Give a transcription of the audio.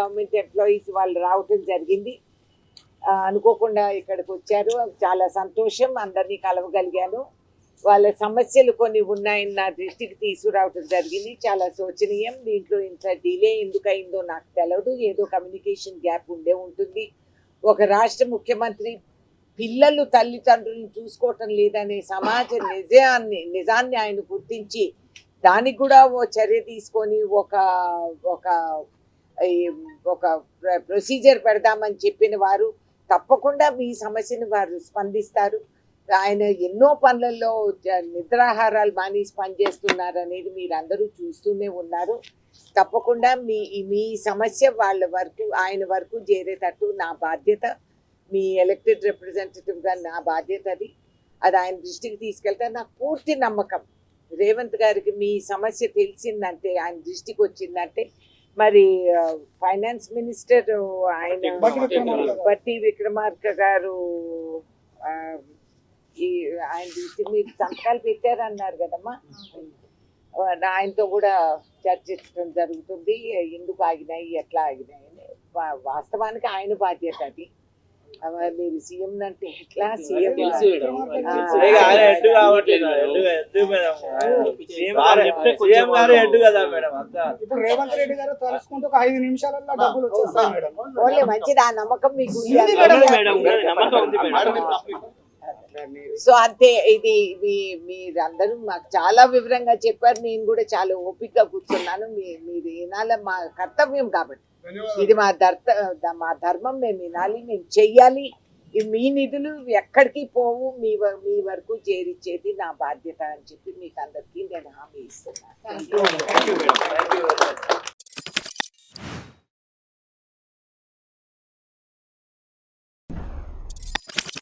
Government employees వాళ్ళు రావటం జరిగింది. అనుకోకుండా ఇక్కడికి వచ్చారు, చాలా సంతోషం. అందరినీ కలవగలిగాను. వాళ్ళ సమస్యలు కొన్ని ఉన్నాయని నా దృష్టికి తీసుకురావటం జరిగింది. చాలా శోచనీయం. దీంట్లో ఇంత డిలే ఎందుకు అయిందో నాకు తెలియదు. ఏదో కమ్యూనికేషన్ గ్యాప్ ఉండే ఉంటుంది. ఒక రాష్ట్ర ముఖ్యమంత్రి పిల్లలు తల్లిదండ్రులను చూసుకోవటం లేదనే సమాజ నిజాన్ని ఆయన గుర్తించి దానికి కూడా ఓ చర్య తీసుకొని ఒక ఒక ఒక ప్రొసీజర్ పెడదామని చెప్పిన వారు తప్పకుండా మీ సమస్యను వారు స్పందిస్తారు. ఆయన ఎన్నో పనులలో నిద్రాహారాలు మానేసి పనిచేస్తున్నారు అనేది మీరందరూ చూస్తూనే ఉన్నారు. తప్పకుండా మీ సమస్య వాళ్ళ వరకు ఆయన వరకు చేరేటట్టు నా బాధ్యత, మీ ఎలక్టెడ్ రిప్రజెంటేటివ్గా నా బాధ్యత అది ఆయన దృష్టికి తీసుకెళ్తే నాకు పూర్తి నమ్మకం. రేవంత్ గారికి మీ సమస్య తెలిసిందంటే, ఆయన దృష్టికి వచ్చిందంటే, మరి ఫైనాన్స్ మినిస్టర్ ఆయన బట్టి విక్రమార్క గారు ఆయన దృష్టికి మీరు సంతకాలు పెట్టారన్నారు కదమ్మా, ఆయనతో కూడా చర్చించడం జరుగుతుంది. ఎందుకు ఆగినాయి, ఎట్లా ఆగినాయి అని. వాస్తవానికి ఆయన బాధ్యత అది. మీరు సీఎం అంటే ఎట్లా, సీఎం ఓన్లీ మంచిది. ఆ నమ్మకం మీకు. సో అంతే. ఇది మీరందరూ మాకు చాలా వివరంగా చెప్పారు. నేను కూడా చాలా ఓపికగా కూర్చున్నాను. మీరు వినాలి, మా కర్తవ్యం కాబట్టి. ఇది మా ధర్మం. మేము వినాలి, మేము చెయ్యాలి. మీ నిధులు ఎక్కడికి పోవు, మీ వరకు చేరిచ్చేది నా బాధ్యత అని చెప్పి మీకు అందరికీ నేను హామీ ఇస్తున్నాను.